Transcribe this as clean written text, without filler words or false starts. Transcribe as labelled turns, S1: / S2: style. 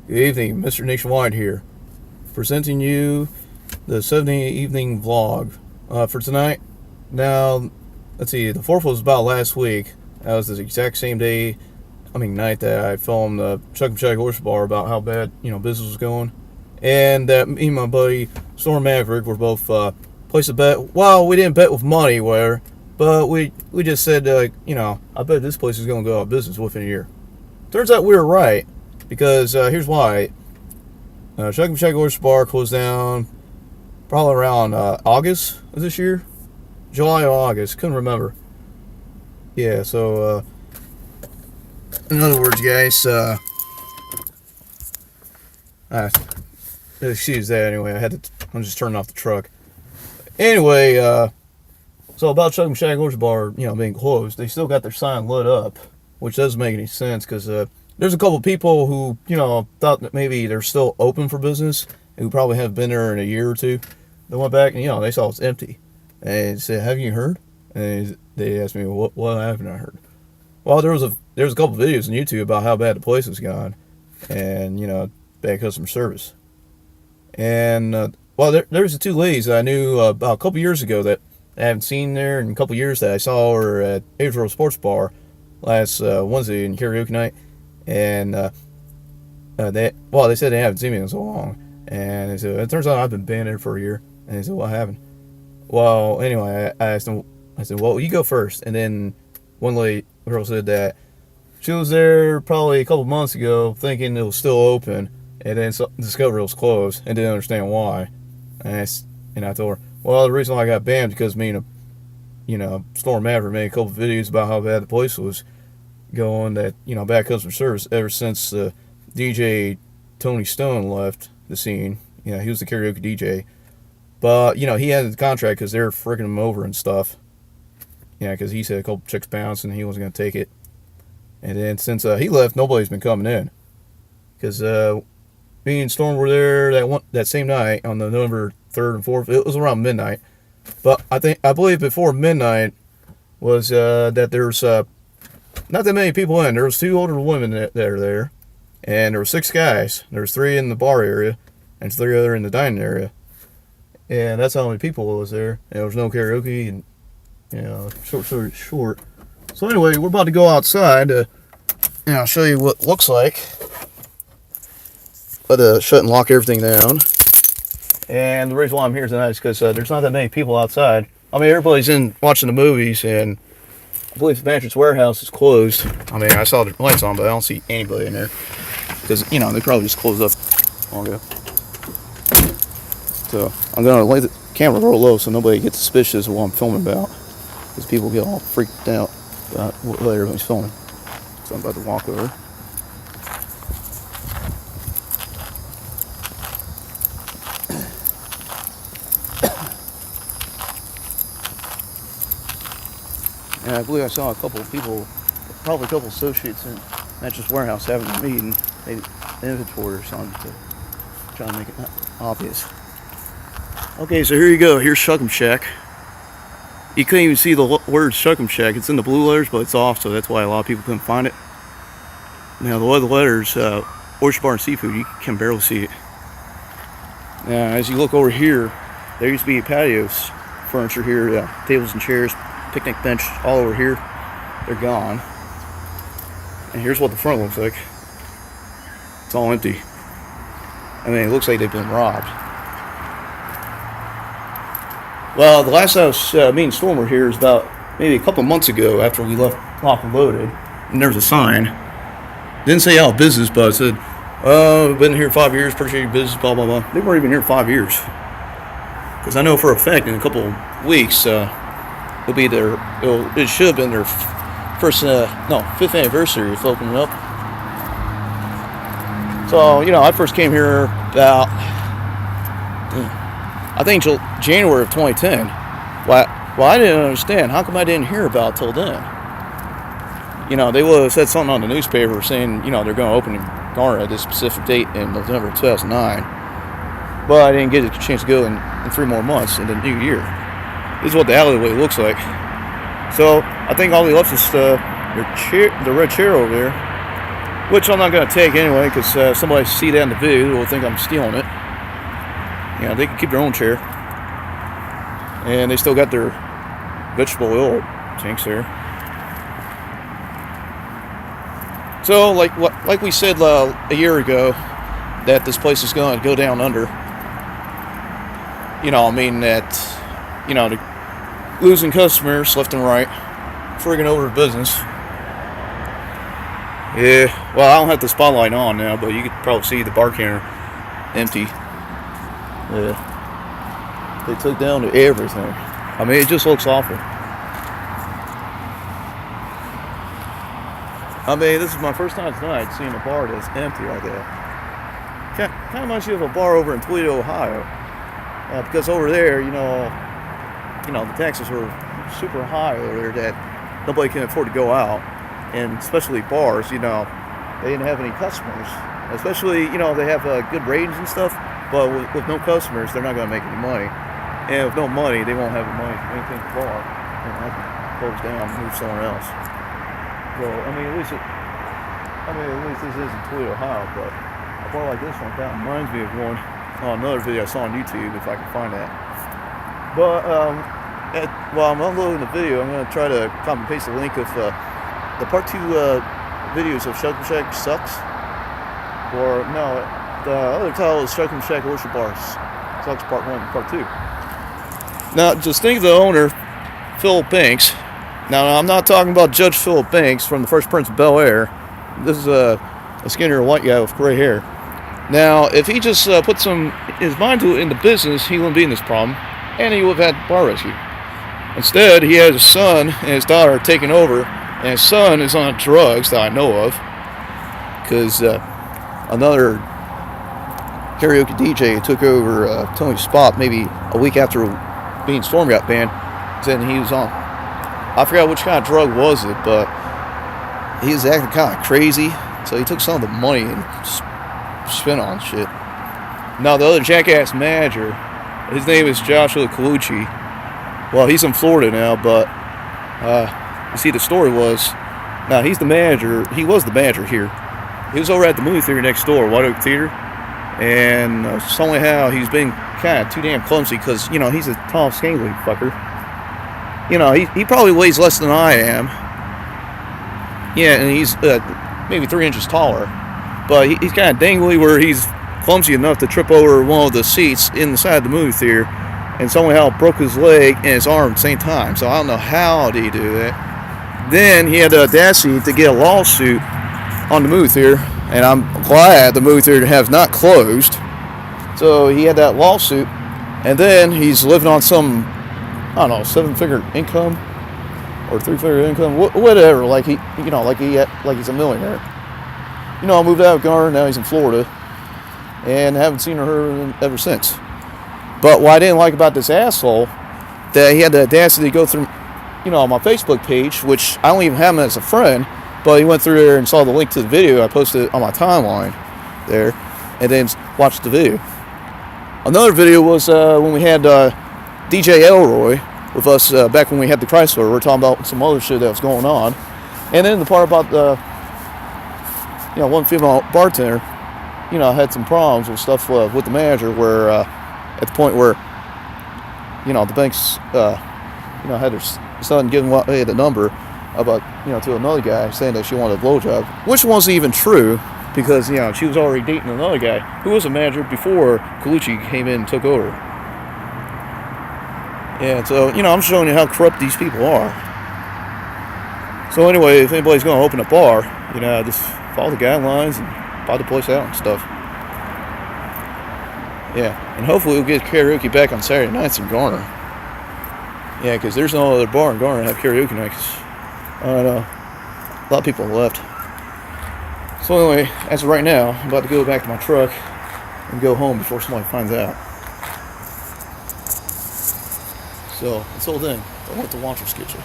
S1: Good evening, Mr. Nationwide here, presenting you the Sunday evening vlog for tonight. Now, let's see, the 4th was about last week. That was the exact same night that I filmed the Shack Oyster Bar about how bad, business was going. And me and my buddy, Storm Maverick, were both placed a bet. Well, we didn't bet with money, but we just said, I bet this place is going to go out of business within a year. Turns out we were right. Because here's why. Shack Oyster Bar closed down probably around August of this year. July or August. Couldn't remember. Yeah, so in other words, guys, excuse that anyway. I'm just turning off the truck. Anyway, so about Shack Oyster Bar, being closed, they still got their sign lit up, which doesn't make any sense because there's a couple of people who, thought that maybe they're still open for business, who probably haven't been there in a year or two. They went back and, they saw it's empty. And they said, "Have you heard?" And they asked me, what haven't I heard? Well, there was a couple of videos on YouTube about how bad the place was gone and, bad customer service. And, there's the two ladies that I knew about a couple years ago that I haven't seen there in a couple years that I saw her at April Sports Bar last Wednesday in karaoke night. And they said they haven't seen me in so long. And they said, it turns out I've been banned there for a year. And they said, what happened? Well, anyway, I asked them, I said, well, you go first. And then one lady girl said that she was there probably a couple months ago thinking it was still open. And then discovered it was closed and didn't understand why. And I told her, well, the reason why I got banned because me and Storm Maverick made a couple of videos about how bad the place was going, that bad customer service ever since DJ Tony Stone left the scene. He was the karaoke DJ, but he had the contract because they were freaking him over and stuff. Because he said a couple chicks bounced and he wasn't going to take it. And then since he left, nobody's been coming in because me and Storm were there that same night on the November 3rd and 4th. It was around midnight, but I believe before midnight was that there's not that many people in. There was 2 older women that are there, and there were 6 guys. There was 3 in the bar area, and 3 other in the dining area, and that's how many people was there. And there was no karaoke, and short. So anyway, we're about to go outside to, show you what it looks like. But shut and lock everything down. And the reason why I'm here tonight is because there's not that many people outside. I mean, everybody's in watching the movies, and I believe the Mattress Warehouse is closed. I mean, I saw the lights on, but I don't see anybody in there. Because, they probably just closed up long ago. So, I'm going to lay the camera real low so nobody gets suspicious of what I'm filming about. Because people get all freaked out about what everybody's filming. So, I'm about to walk over. And I believe I saw a couple of people, probably a couple of associates in Mattress Warehouse having a meeting, maybe an inventory or something, to try to make it obvious. Okay, so here you go. Here's Shuck Shack. You couldn't even see the word Shuck Shack. It's in the blue letters, but it's off, so that's why a lot of people couldn't find it. Now, the other letters, Oyster Bar and Seafood, you can barely see it. Now, as you look over here, there used to be patios, furniture here, tables and chairs, picnic bench all over here. They're gone. And here's what the front looks like. It's all empty. I mean, it looks like they've been robbed. Well, the last time me and Storm were here was about maybe a couple months ago after we left locked and loaded. And there was a sign. Didn't say out of business, but it said, we've been here 5 years, appreciate your business, blah, blah, blah. They weren't even here 5 years. Because I know for a fact in a couple of weeks, it'll be it should have been their 5th anniversary of opening up. So, I first came here about, I think January of 2010. Well, I didn't understand. How come I didn't hear about it till then? They would have said something on the newspaper saying, they're going to open in Garner at this specific date in November 2009. But I didn't get a chance to go in 3 more months in the new year. This is what the alleyway looks like. So I think all he left is the red chair over there. which I'm not going to take anyway, because somebody see that in the video will think I'm stealing it. You know, they can keep their own chair. And they still got their vegetable oil tanks there. So, like we said a year ago, that this place is going to go down under. You know, I mean that, you know, losing customers left and right, friggin' over business. Yeah, well, I don't have the spotlight on now, but you could probably see the bar counter empty. Yeah. They took down to everything. I mean, it just looks awful. I mean, this is my first time tonight seeing a bar that's empty like that. Kind of reminds you of a bar over in Toledo, Ohio. Because over there, you know, the taxes were super high over there that nobody can afford to go out. And especially bars, you know, they didn't have any customers. Especially, you know, they have good ratings and stuff, but with no customers, they're not going to make any money. And with no money, they won't have the money to maintain the bar. And I can close down and move somewhere else. So, I mean, at least this isn't Toledo, Ohio, but a bar like this one kind of reminds me of one on another video I saw on YouTube, if I can find that. But, while I'm unloading the video, I'm going to try to copy and paste the link of the part 2 videos of Shack Sucks. Or, no, the other title is Shack Oyster Bar Sucks Part 1 and Part 2. Now, just think of the owner, Philip Banks. Now, I'm not talking about Judge Philip Banks from the First Prince of Bel-Air. This is a skinnier white guy with gray hair. Now, if he just put his mind to it into business, he wouldn't be in this problem, and he would have had bar rescue. Instead, he has his son and his daughter taking over, and his son is on drugs that I know of, because another karaoke DJ took over Tony's spot maybe a week after Bean Storm got banned. Then he was on, I forgot which kind of drug was it, but he was acting kind of crazy, so he took some of the money and spent on shit. Now the other jackass manager, his name is Joshua Colucci. Well, he's in Florida now, but you see, the story was, now he's the manager. He was the manager here. He was over at the movie theater next door, White Oak Theater, and somehow he's been kind of too damn clumsy, because, you know, he's a tall, scaly fucker. You know, he probably weighs less than I am. Yeah, and he's maybe 3 inches taller, but he's kind of dangly where he's clumsy enough to trip over one of the seats inside the movie theater, and somehow broke his leg and his arm at the same time. So I don't know how did he do that. Then he had the audacity to get a lawsuit on the movie theater, and I'm glad the movie theater has not closed. So he had that lawsuit, and then he's living on some, I don't know, 7-figure income or 3-figure income, whatever. Like he's a millionaire. You know, I moved out of Garner, now he's in Florida, and haven't seen or heard of him ever since. But what I didn't like about this asshole, that he had the audacity to go through, you know, on my Facebook page, which I don't even have him as a friend, but he went through there and saw the link to the video I posted on my timeline there, and then watched the video. Another video was when we had DJ Elroy with us back when we had the Chrysler. We were talking about some other shit that was going on. And then the part about one female bartender, you know, had some problems with stuff with the manager, where at the point where, you know, the banks, had her son giving away the number about, you know, to another guy, saying that she wanted a blowjob, which wasn't even true, because, you know, she was already dating another guy who was a manager before Colucci came in and took over. Yeah, so, you know, I'm showing you how corrupt these people are. So anyway, if anybody's going to open a bar, you know, just follow the guidelines and buy the place out and stuff. Yeah, and hopefully we'll get karaoke back on Saturday nights in Garner. Yeah, because there's no other bar in Garner that have karaoke nights. I don't know. A lot of people left. So anyway, as of right now, I'm about to go back to my truck and go home before somebody finds out. So, until then, don't let the watchers get you.